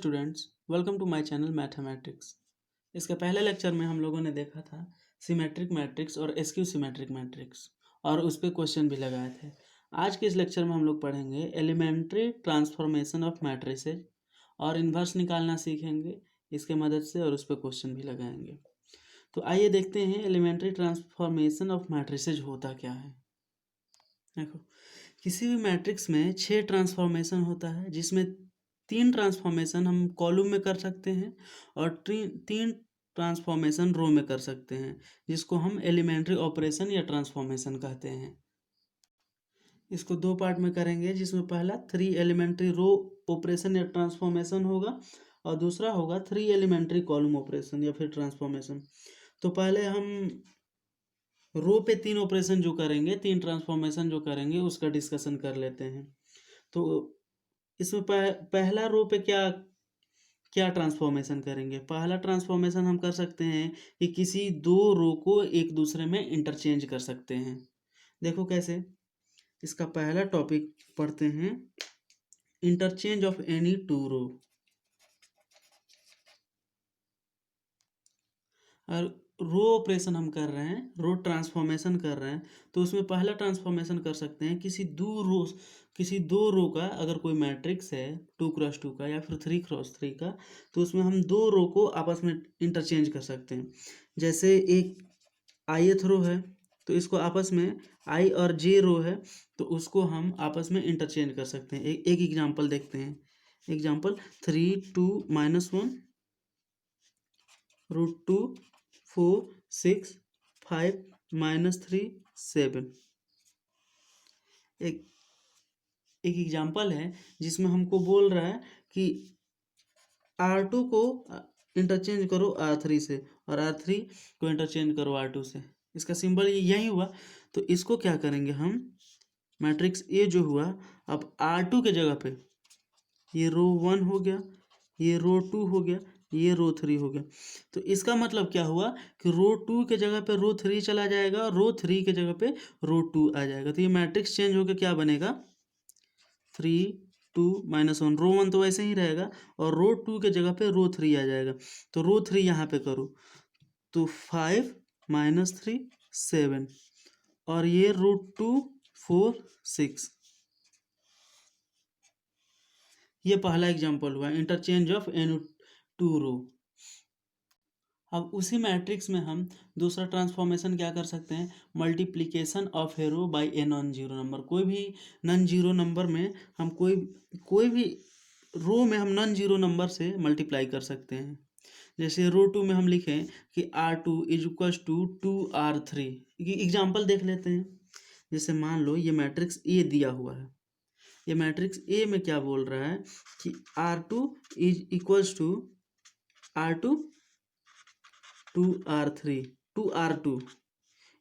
Students, welcome to my channel mathematics. इसके पहले lecture में हम लोगों ने देखा था सिमेट्रिक मैट्रिक्स और एस्क्यू सिमेट्रिक मैट्रिक्स और उस पर क्वेश्चन भी लगाए थे। आज के इस लेक्चर में हम लोग पढ़ेंगे एलिमेंट्री ट्रांसफॉर्मेशन ऑफ मैट्रिसेज और इन्वर्स निकालना सीखेंगे इसके मदद से और उस पर क्वेश्चन भी लगाएंगे। तो आइए देखते हैं एलिमेंट्री ट्रांसफॉर्मेशन ऑफ मैट्रिसेज होता क्या है। देखो, किसी भी मैट्रिक्स में 6 ट्रांसफॉर्मेशन होता है, जिसमें 3 ट्रांसफॉर्मेशन हम कॉलम में कर सकते हैं और तीन ट्रांसफॉर्मेशन रो में कर सकते हैं, जिसको हम एलिमेंट्री ऑपरेशन या ट्रांसफॉर्मेशन कहते हैं। इसको दो पार्ट में करेंगे, जिसमें पहला 3 एलिमेंट्री रो ऑपरेशन या ट्रांसफॉर्मेशन होगा और दूसरा होगा 3 एलिमेंट्री कॉलम ऑपरेशन या फिर ट्रांसफॉर्मेशन। तो पहले हम रो पे 3 ऑपरेशन जो करेंगे, 3 ट्रांसफॉर्मेशन जो करेंगे, उसका डिस्कशन कर लेते हैं। तो इसमें पहला रो पे क्या क्या ट्रांसफॉर्मेशन करेंगे। पहला ट्रांसफॉर्मेशन हम कर सकते हैं कि किसी दो रो को एक दूसरे में इंटरचेंज कर सकते हैं। देखो कैसे, इसका पहला टॉपिक पढ़ते हैं, इंटरचेंज ऑफ एनी टू रो। और रो ऑपरेशन हम कर रहे हैं, रो ट्रांसफॉर्मेशन कर रहे हैं, तो उसमें पहला ट्रांसफॉर्मेशन कर सकते हैं किसी दो रो का, अगर कोई मैट्रिक्स है 2x2 का या फिर 3x3 का, तो उसमें हम दो रो को आपस में इंटरचेंज कर सकते हैं। जैसे एक ith रो है, तो इसको आपस में i और j रो है, तो उसको हम आपस में इंटरचेंज कर सकते हैं। एक एग्जांपल देखते हैं। एग्जांपल 3 2 -1 √2 4 6 5 -3 7। एक एग्जांपल है जिसमें हमको बोल रहा है कि R2 को इंटरचेंज करो R3 से और R3 को इंटरचेंज करो R2 से। इसका सिंबल यही हुआ, तो इसको क्या करेंगे हम, मैट्रिक्स ए जो हुआ, अब R2 के जगह पे ये रो 1 हो गया, ये रो 2 हो गया, ये रो 3 हो गया। तो इसका मतलब क्या हुआ कि रो 2 के जगह पे रो 3 चला जाएगा और रो 3 के जगह पे रो 2 आ जाएगा। तो ये मैट्रिक्स चेंज होकर क्या बनेगा, 3 2 -1। रो 1 तो वैसे ही रहेगा और रो 2 के जगह पे रो 3 आ जाएगा। तो रो 3 यहाँ पे करो तो 5 -3 7 और ये रो 2 4 6। ये पहला एग्जांपल हुआ इंटरचेंज ऑफ एनी टू रो। अब उसी मैट्रिक्स में हम दूसरा ट्रांसफॉर्मेशन क्या कर सकते हैं, multiplication of a row by a non zero number. कोई भी नॉन जीरो नंबर में हम कोई भी रो में हम नॉन जीरो नंबर से मल्टीप्लाई कर सकते हैं। जैसे रो 2 में हम लिखें कि R2 = 2R3। एग्जाम्पल देख लेते हैं। जैसे मान लो ये मैट्रिक्स ए दिया हुआ है, ये मैट्रिक्स ए में क्या बोल रहा है कि R2 = R2 2R3 2R2।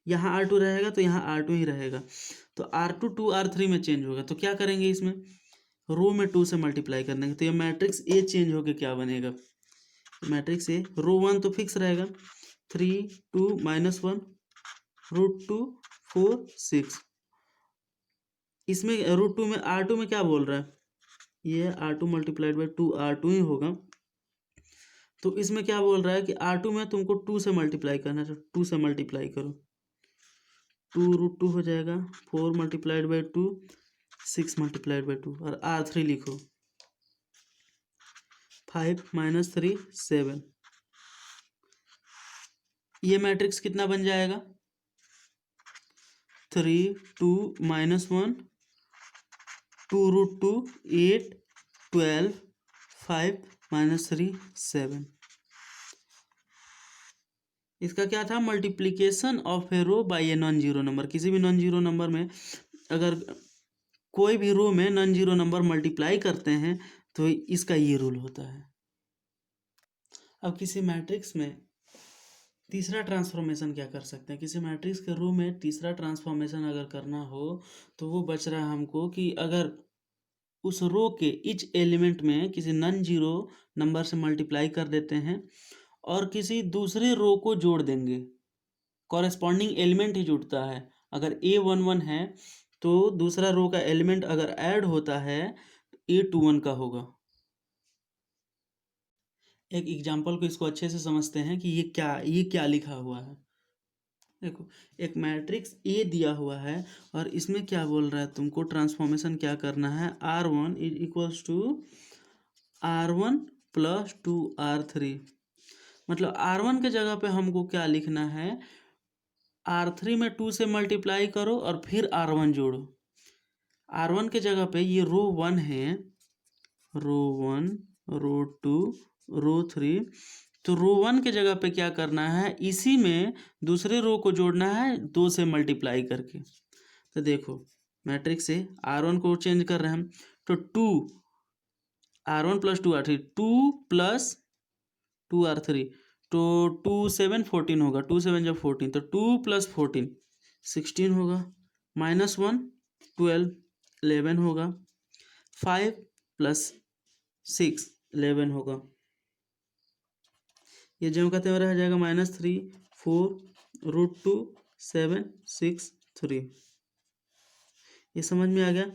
यहाँ R2 रहेगा तो यहाँ R2 ही रहेगा, तो R2 2R3 में चेंज होगा। तो क्या करेंगे, इसमें रो में 2 से मल्टीप्लाई करने के, तो ये मैट्रिक्स ए चेंज होके क्या बनेगा, मैट्रिक्स ए रो 1 तो फिक्स रहेगा, 3 2 -1 √2 4 6। इसमें √2 में R2 में क्या बोल रहा है, ये R2 × 2 R2 ही होगा। तो इसमें क्या बोल रहा है कि R2 में तुमको 2 से मल्टीप्लाई करना है, तो 2 से मल्टीप्लाई करो, 2 √2 हो जाएगा, 4 × 2 6 × 2 और R3 लिखो 5 -3 7। ये मैट्रिक्स कितना बन जाएगा, 3 2 -1 2 √2 8 12 5 -3 7। इसका क्या था, multiplication of a row by a non zero number. किसी भी नॉन जीरो नंबर में अगर कोई भी रो में नॉन जीरो नंबर मल्टीप्लाई करते हैं तो इसका ये रूल होता है। अब किसी मैट्रिक्स में तीसरा ट्रांसफॉर्मेशन क्या कर सकते हैं, किसी मैट्रिक्स के रो में तीसरा ट्रांसफॉर्मेशन अगर करना हो तो वो बच रहा है हमको कि अगर उस रो के ईच एलिमेंट में किसी नॉन जीरो नंबर से मल्टीप्लाई कर देते हैं और किसी दूसरे रो को जोड़ देंगे, कॉरेस्पॉन्डिंग एलिमेंट ही जुड़ता है। अगर A11 है तो दूसरा रो का एलिमेंट अगर ऐड होता है A21 का होगा। एक एग्जाम्पल को इसको अच्छे से समझते हैं कि ये क्या लिखा हुआ है। देखो, एक मैट्रिक्स ए दिया हुआ है और इसमें क्या बोल रहा है, तुमको ट्रांसफॉर्मेशन क्या करना है, R1 is equals to R1 plus 2R3। मतलब R1 के जगह पे हमको क्या लिखना है, R3 में 2 से मल्टीप्लाई करो और फिर R1 जोड़ो। R1 के जगह पे ये रो 1 है, रो 1, रो 2, रो 3, तो रो 1 के जगह पे क्या करना है, इसी में दूसरे रो को जोड़ना है 2 से मल्टीप्लाई करके। तो देखो, मैट्रिक्स से R1 को चेंज कर रहे हैं हम, तो 2 R1 plus 2R3, 2 plus 2R3, तो 2 7 14 होगा, 2 7 जब 14, तो 2 प्लस 14 16 होगा, माइनस 1 12 11 होगा, 5 प्लस 6 11 होगा, ये जो कहते हैं रह जाएगा -3 4 रूट 2 7 6 3। ये समझ में आ गया।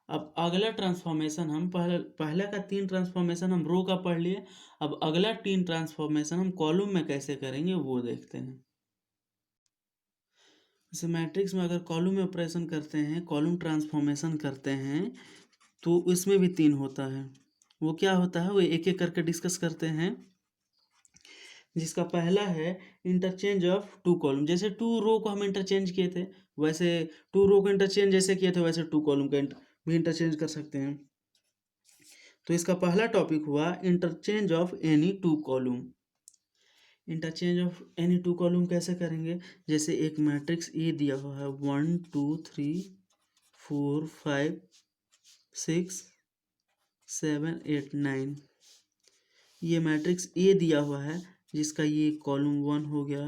अब अगला ट्रांसफॉर्मेशन हम पहले का 3 ट्रांसफॉर्मेशन हम रो का पढ़ लिए, अब अगला 3 ट्रांसफॉर्मेशन हम कॉलम में कैसे करेंगे वो देखते हैं। जैसे मैट्रिक्स में अगर कॉलम में ऑपरेशन करते हैं, कॉलम ट्रांसफॉर्मेशन करते हैं, तो इसमें भी 3 होता है। वो क्या होता है वो एक एक करके डिस्कस करते हैं। जिसका पहला है इंटरचेंज ऑफ 2 कॉलम। जैसे 2 रो को हम इंटरचेंज किए थे, वैसे 2 रो को इंटरचेंज जैसे किए थे वैसे 2 कॉलम का भी इंटरचेंज कर सकते हैं। तो इसका पहला टॉपिक हुआ interchange of any 2 column. Interchange of any 2 column कैसे करेंगे, जैसे एक मैट्रिक्स ए दिया हुआ है 1 2 3 4 5 6 7 8 9, ये मैट्रिक्स ए दिया हुआ है जिसका ये कॉलम 1 हो गया,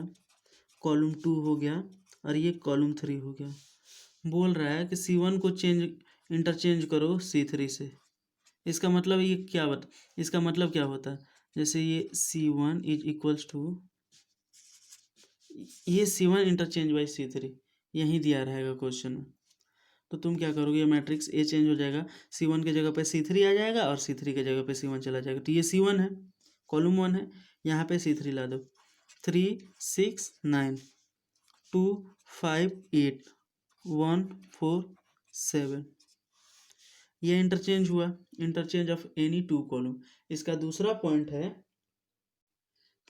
कॉलम 2 हो गया और ये कॉलम 3 हो गया। बोल रहा है कि C1 को इंटरचेंज करो C3 से। इसका मतलब ये इसका मतलब क्या होता है, जैसे ये C1 इज इक्वल्स टू, ये C1 इंटरचेंज बाई C3 यहीं दिया रहेगा क्वेश्चन में। तो तुम क्या करोगे, ये मैट्रिक्स ए चेंज हो जाएगा, C1 के जगह पे C3 आ जाएगा और C3 के जगह पे C1 चला जाएगा। तो ये C1 है, कॉलम 1 है, यहाँ पे C3 ला दो, 3 6 9 2 5 8 1 4 7, ये इंटरचेंज हुआ, इंटरचेंज ऑफ एनी 2 कॉलम। इसका दूसरा पॉइंट है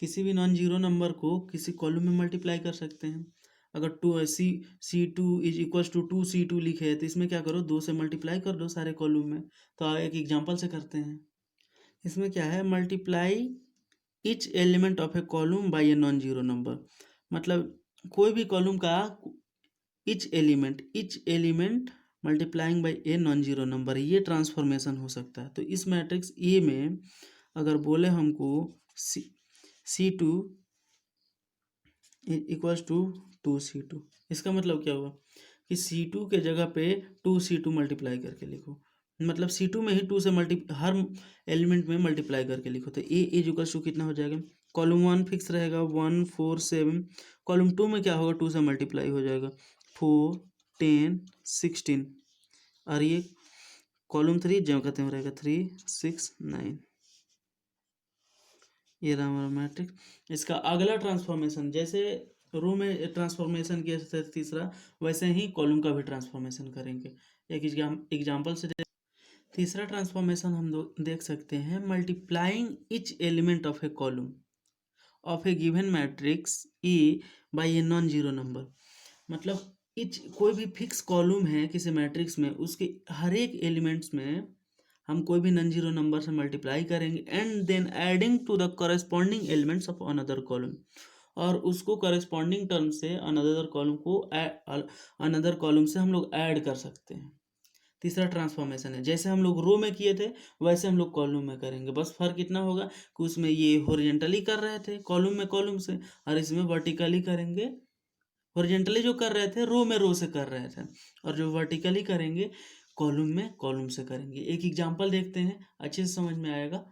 किसी भी नॉन जीरो नंबर को किसी कॉलम में मल्टीप्लाई कर सकते हैं। अगर C2 is equals to 2C2 लिखे है तो इसमें क्या करो, 2 से मल्टीप्लाई कर दो सारे कॉलम में। तो एक एग्जांपल से करते हैं। इसमें क्या है, multiply each element of A column by a non zero number. मतलब कोई भी कॉलम का each element multiplying by a non zero number, ये ट्रांसफॉर्मेशन हो सकता है। तो इस मैट्रिक्स ए में अगर बोले हमको C2 इक्वल्स टू 2C2, इसका मतलब क्या हुआ कि C2 के जगह पे 2C2 मल्टीप्लाई करके लिखो। मतलब C2 में ही 2 से हर एलिमेंट में मल्टीप्लाई करके लिखो। तो ए इज इक्वल्स टू कितना हो जाएगा, कॉलम 1 फिक्स रहेगा 1 4 7, कॉलम 2 में क्या होगा 2 से मल्टीप्लाई हो जाएगा 4 10 16, और ये कॉलम 3 जो कहते हैं रहेगा 3 6 9। ये रहा हमारा मैट्रिक्स। इसका अगला ट्रांसफॉर्मेशन, जैसे रो में ट्रांसफॉर्मेशन किया था तीसरा, वैसे ही कॉलम का भी ट्रांसफॉर्मेशन करेंगे। एक एग्जांपल से तीसरा ट्रांसफॉर्मेशन हम देख सकते हैं, multiplying each element of A column of A given matrix E bye a non zero number. मतलब कोई भी फिक्स कॉलम है किसी मैट्रिक्स में, उसके हर एक एलिमेंट्स में हम कोई भी नॉन जीरो नंबर से मल्टीप्लाई करेंगे and then adding to the corresponding elements of another column, और उसको कॉरेस्पॉन्डिंग टर्म से अनदर कॉलम से हम लोग ऐड कर सकते हैं। तीसरा ट्रांसफॉर्मेशन है, जैसे हम लोग रो में किए थे वैसे हम लोग कॉलम में करेंगे। बस फर्क इतना होगा कि उसमें ये हॉरिजॉन्टली कर रहे थे कॉलम में कॉलम से, और इसमें वर्टिकली करेंगे। हॉरिजॉन्टली जो कर रहे थे रो से कर रहे थे, और जो वर्टिकली करेंगे कॉलम में कॉलम से करेंगे। एक एग्जांपल देखते हैं, अच्छे से समझ में आएगा।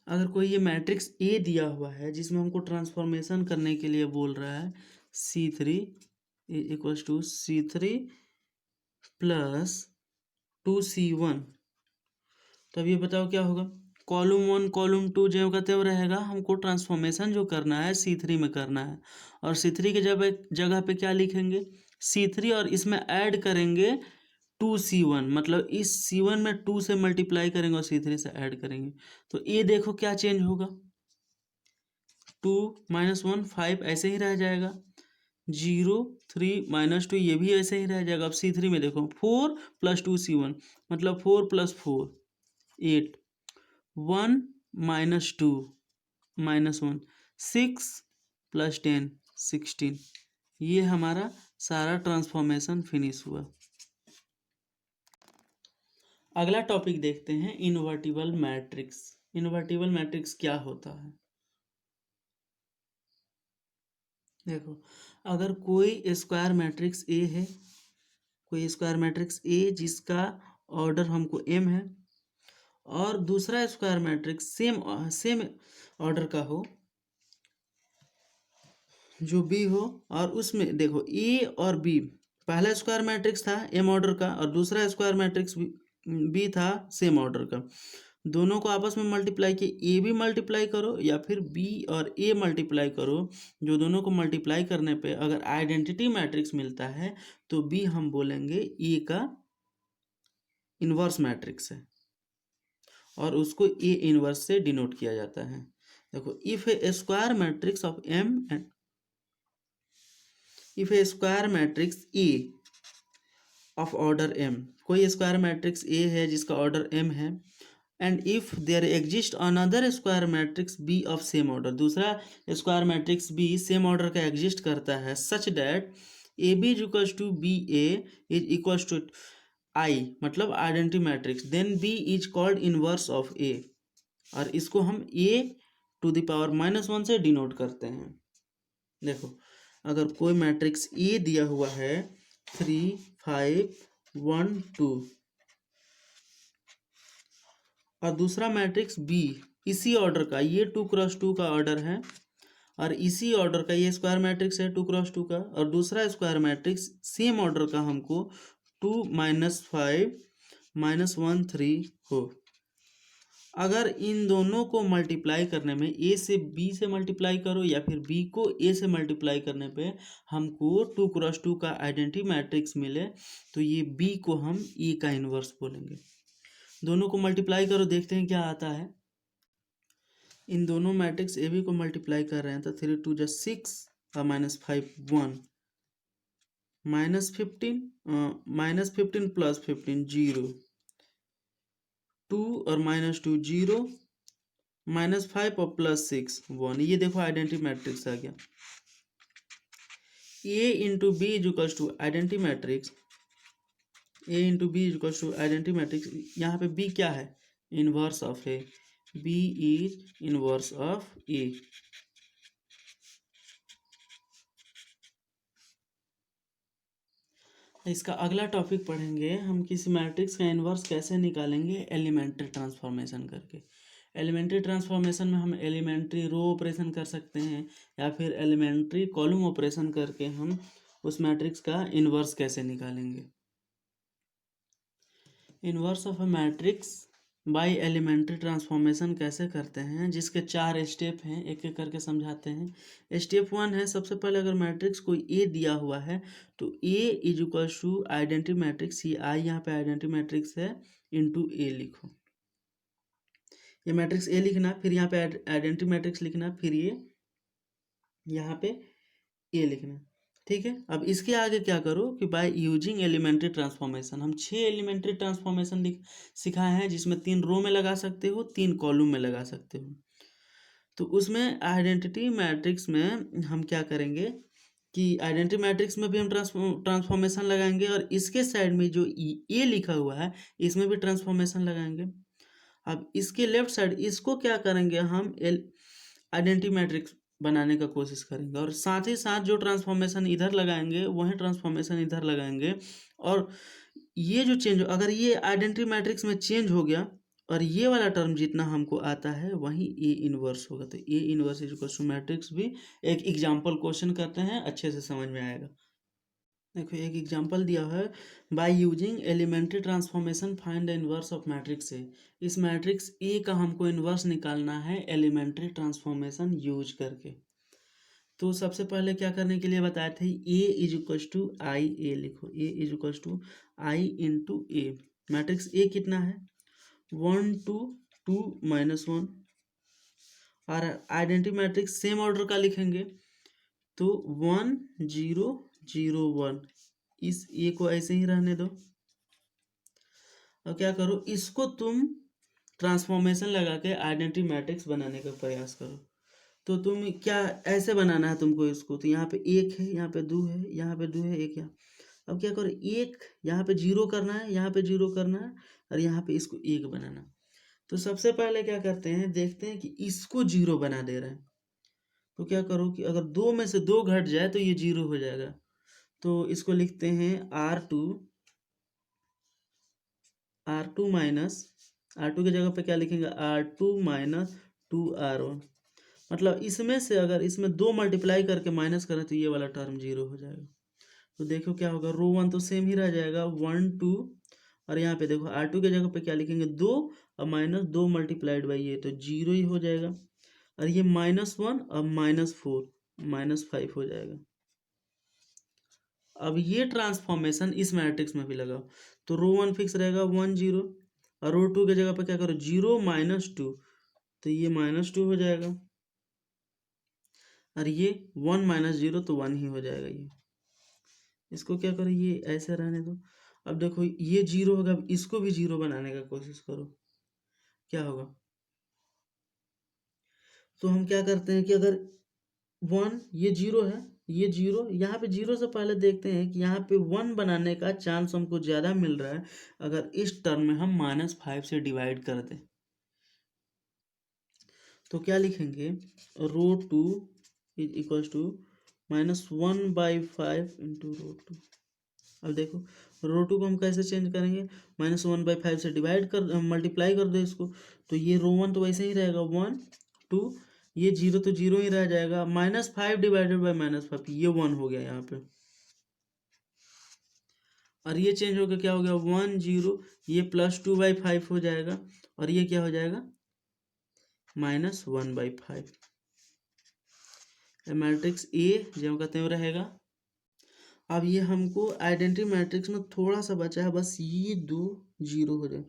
अगर कोई ये मैट्रिक्स ए दिया हुआ है जिसमें हमको ट्रांसफॉर्मेशन करने के लिए बोल रहा है C3 equals to C3 plus 2C1, तो अब ये बताओ क्या होगा, कॉलम 1 कॉलम 2 जो का त्यों रहेगा, हमको ट्रांसफॉर्मेशन जो करना है C3 में करना है, और C3 के जगह पे क्या लिखेंगे C3, और इसमें ऐड करेंगे 2C1, मतलब इस C1 में 2 से मल्टीप्लाई करेंगे और C3 से ऐड करेंगे, तो ये देखो क्या चेंज होगा, 2 - 1 5 ऐसे ही रह जाएगा, 0 3 -2 ये भी ऐसे ही रह जाएगा। अब C3 में देखो 4 + 2C1 मतलब 4 + 4 8, 1 - 2 -1 6 + 10 16, ये हमारा सारा ट्रांसफॉर्मेशन फिनिश हुआ। अगला टॉपिक देखते हैं इन्वर्टिबल मैट्रिक्स। इन्वर्टिबल मैट्रिक्स क्या होता है? देखो, अगर कोई स्क्वायर मैट्रिक्स ए है, कोई स्क्वायर मैट्रिक्स ए जिसका ऑर्डर हमको m है, और दूसरा स्क्वायर मैट्रिक्स सेम ऑर्डर का हो जो b हो, और उसमें देखो a और b, पहला स्क्वायर मैट्रिक्स था m ऑर्डर का और दूसरा स्क्वायर मैट्रिक्स b था सेम ऑर्डर का, दोनों को आपस में मल्टीप्लाई किए, ए भी मल्टीप्लाई करो या फिर बी और ए मल्टीप्लाई करो, जो दोनों को मल्टीप्लाई करने पे अगर आइडेंटिटी मैट्रिक्स मिलता है तो बी हम बोलेंगे ए का इन्वर्स मैट्रिक्स है, और उसको ए इन्वर्स से डिनोट किया जाता है। देखो, if a square matrix of M and if a square matrix A of order M, कोई स्क्वायर मैट्रिक्स ए है जिसका ऑर्डर एम है, and if there exist another square matrix B of same order, दूसरा square matrix B same order का exist करता है, such that A B is equals to B A is equals to I, मतलब identity matrix, then B is called inverse of ए, और इसको हम ए to the power -1 से denote करते हैं। देखो, अगर कोई मैट्रिक्स ए दिया हुआ है 3 5 1 2, और दूसरा मैट्रिक्स बी इसी ऑर्डर का, ये 2 × 2 का ऑर्डर है, और इसी ऑर्डर का ये स्क्वायर मैट्रिक्स है 2 × 2 का, और दूसरा स्क्वायर मैट्रिक्स सेम ऑर्डर का हमको 2 - 5 -1 3 हो, अगर इन दोनों को मल्टीप्लाई करने में ए से बी से मल्टीप्लाई करो या फिर बी को ए से मल्टीप्लाई करने पे हमको 2 × 2 का आइडेंटिटी मैट्रिक्स मिले, तो ये बी को हम ए का इन्वर्स बोलेंगे। दोनों को मल्टीप्लाई करो, देखते हैं क्या आता है। इन दोनों मैट्रिक्स ए बी को मल्टीप्लाई कर रहे हैं, तो 3 2 = 6 और -5 1, -15 -15 + 15 0, 2 और -2 0, -5 और +6 1, ये देखो आइडेंटिटी मैट्रिक्स आ गया। A into B is equals to identity matrix, A into B is equals to identity matrix, यहाँ पे बी क्या है, inverse of A, B is inverse of A. इसका अगला टॉपिक पढ़ेंगे हम, किसी मैट्रिक्स का इन्वर्स कैसे निकालेंगे, एलिमेंट्री ट्रांसफॉर्मेशन करके। एलिमेंट्री ट्रांसफॉर्मेशन में हम एलिमेंट्री रो ऑपरेशन कर सकते हैं, या फिर एलिमेंट्री कॉलम ऑपरेशन करके हम उस मैट्रिक्स का इन्वर्स कैसे निकालेंगे। Inverse of a matrix by elementary transformation कैसे करते हैं, जिसके 4 स्टेप हैं, एक एक करके समझाते हैं। स्टेप 1 है, सबसे पहले अगर मैट्रिक्स कोई ए दिया हुआ है तो A is equal to identity matrix, ये आई यहाँ पे आइडेंटिटी मैट्रिक्स है, इंटू ए लिखो, ये मैट्रिक्स ए लिखना, फिर यहाँ पे आइडेंटिटी मैट्रिक्स लिखना, फिर ये यहाँ पे ए लिखना, ठीक है। अब इसके आगे क्या करो कि बाय यूजिंग एलिमेंट्री ट्रांसफॉर्मेशन, हम 6 एलिमेंट्री ट्रांसफॉर्मेशन सिखाए हैं, जिसमें 3 रो में लगा सकते हो, 3 कॉलम में लगा सकते हो। तो उसमें आइडेंटिटी मैट्रिक्स में हम क्या करेंगे कि आइडेंटिटी मैट्रिक्स में भी हम ट्रांसफॉर्मेशन लगाएंगे, और इसके साइड में जो ए लिखा हुआ है इसमें भी ट्रांसफॉर्मेशन लगाएंगे। अब इसके लेफ्ट साइड इसको क्या करेंगे, हम आइडेंटिटी मैट्रिक्स बनाने का कोशिश करेंगे, और साथ ही साथ जो ट्रांसफॉर्मेशन इधर लगाएंगे वही ट्रांसफॉर्मेशन इधर लगाएंगे, और ये जो चेंज, अगर ये आइडेंटिटी मैट्रिक्स में चेंज हो गया और ये वाला टर्म जितना हमको आता है वही ए इन्वर्स होगा, तो A inverse is equal to matrix भी एक एग्जाम्पल क्वेश्चन करते हैं, अच्छे से समझ में आएगा। देखो एक एग्जांपल दिया है, by using elementary transformation find the inverse of matrix A. इस मैट्रिक्स ए का हमको इनवर्स निकालना है एलिमेंट्री ट्रांसफॉर्मेशन यूज करके। तो सबसे पहले क्या करने के लिए बताए थे, A is equal to I A लिखो, A is equal to I into A. Matrix A कितना है, 1 2 2 -1। और आइडेंटिटी मैट्रिक्स सेम ऑर्डर का लिखेंगे, तो 1 0 0 1। इस ए को ऐसे ही रहने दो। अब क्या करो, इसको तुम ट्रांसफॉर्मेशन लगा के आइडेंटिटी मैट्रिक्स बनाने का प्रयास करो। तो तुम क्या ऐसे बनाना है तुमको इसको, तो यहाँ पे एक है, यहाँ पे दो है, यहाँ पे दो है, एक यहाँ। अब क्या करो, एक यहाँ पे जीरो करना है, यहाँ पे जीरो करना है, और यहाँ पे इसको एक बनाना। तो सबसे पहले क्या करते हैं, देखते हैं कि इसको जीरो बना दे रहे हैं। तो क्या करो कि अगर दो में से दो घट जाए तो ये जीरो हो जाएगा। तो इसको लिखते हैं R2 माइनस, R2 की जगह पे क्या लिखेंगे, R2 माइनस 2R1। मतलब इसमें से अगर इसमें दो मल्टीप्लाई करके माइनस करें तो ये वाला टर्म जीरो हो जाएगा। तो देखो क्या होगा, रो वन तो सेम ही रह जाएगा 1 2, और यहाँ पे देखो R2 की जगह पे क्या लिखेंगे, दो और माइनस दो मल्टीप्लाइड बाई ये, तो जीरो ही हो जाएगा। और ये -1 और -4 -5 हो जाएगा। अब ये ट्रांसफॉर्मेशन इस मैट्रिक्स में भी लगाओ, तो रो वन फिक्स रहेगा 1 0, और रो टू की जगह पे क्या करो, 0 -2, तो ये -2 हो जाएगा। और ये 1 -0 तो 1 ही हो जाएगा। ये इसको क्या करो, ये ऐसे रहने दो। अब देखो ये जीरो होगा, अब इसको भी जीरो बनाने का कोशिश करो, क्या होगा। तो हम क्या करते हैं कि अगर 1, ये जीरो है, ये जीरो, यहाँ पे जीरो से पहले देखते हैं कि यहाँ पे 1 बनाने का चांस हमको ज़्यादा मिल रहा है अगर इस टर्म में हम -5 से डिवाइड कर दें। तो क्या लिखेंगे, row two is equals to -1/5 into row two. अब देखो रो टू को हम कैसे चेंज करेंगे, -1/5 से डिवाइड कर, मल्टीप्लाई कर दो इसको, तो ये रो वन तो वैसे ही रहेगा 1 2, ये जीरो तो जीरो ही रह जाएगा, -5 डिवाइडेड बाई -5, ये 1 हो गया यहाँ पे। और ये चेंज होकर क्या हो गया, 1 0, ये +2/5 हो जाएगा, और ये क्या हो जाएगा, -1/5। मैट्रिक्स ए जो कहते हैं रहेगा। अब ये हमको आइडेंटिटी मैट्रिक्स में थोड़ा सा बचा है, बस ये दो जीरो हो जाए।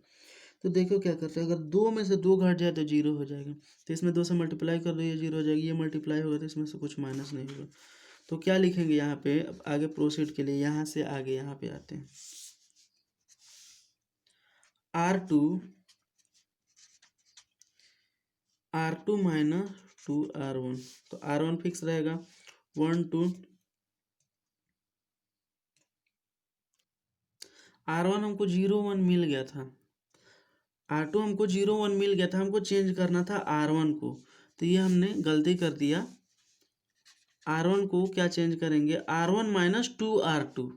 तो देखो क्या करते हैं, अगर दो में से दो घट जाए तो जीरो हो जाएगा, तो इसमें दो से मल्टीप्लाई कर दो, ये जीरो हो जाएगी, ये मल्टीप्लाई होगा तो इसमें से कुछ माइनस नहीं होगा। तो क्या लिखेंगे यहाँ पे, अब आगे प्रोसीड के लिए यहाँ से आगे यहाँ पे आते हैं, R2 माइनस 2R1। तो R1 फिक्स रहेगा 1 2, R1 हमको 0 1 मिल गया था, R2 हमको 0 1 मिल गया था, हमको चेंज करना था R1 को, तो ये हमने गलती कर दिया। R1 को क्या चेंज करेंगे, R1 minus 2R2,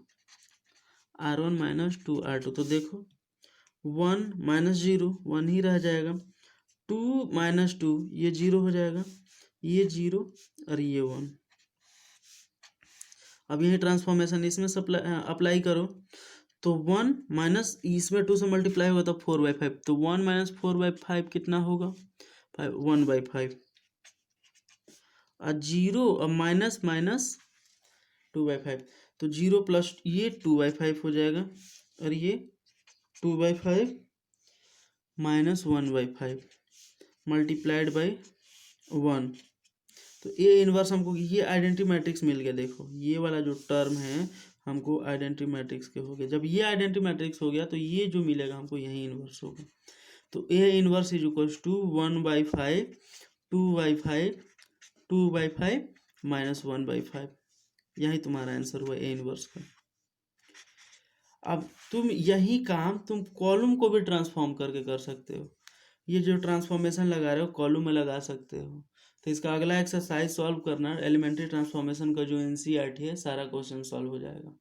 R1 minus 2R2। तो देखो 1 -0 1 ही रह जाएगा, 2 -2 ये 0 हो जाएगा, ये 0 और ये 1। अब यही ट्रांसफॉर्मेशन इसमें अप्लाई करो, तो 1 माइनस इसमें 2 से मल्टीप्लाई होगा तो 4/5, तो 1 - 4/5 कितना होगा, 1/5। और 0 और माइनस माइनस 2/5, तो 0 प्लस ये 2/5 हो जाएगा, और ये 2/5 माइनस 1/5 मल्टीप्लाइड बाई 1। तो ये इन्वर्स हमको ये आइडेंटिटी मैट्रिक्स मिल गया। देखो ये वाला जो टर्म है हमको आइडेंटिटी मैट्रिक्स के हो गया। जब ये आइडेंटिटी मैट्रिक्स हो गया तो ये जो मिलेगा हमको यही इन्वर्स होगा। तो A inverse is equals to 1/5 2/5 2/5 minus 1/5। यही तुम्हारा आंसर हुआ ए इन्वर्स का। अब तुम यही काम तुम कॉलम को भी ट्रांसफॉर्म करके कर सकते हो। ये जो ट्रांसफॉर्मेशन लगा रहे हो कॉलम में लगा सकते हो। तो इसका अगला एक्सरसाइज सॉल्व करना, एलिमेंट्री ट्रांसफॉर्मेशन का जो एनसीईआरटी है सारा क्वेश्चन सॉल्व हो जाएगा।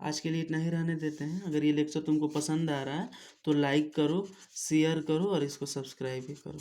आज के लिए इतना ही रहने देते हैं। अगर ये लेक्चर तुमको पसंद आ रहा है तो लाइक करो, शेयर करो और इसको सब्सक्राइब भी करो।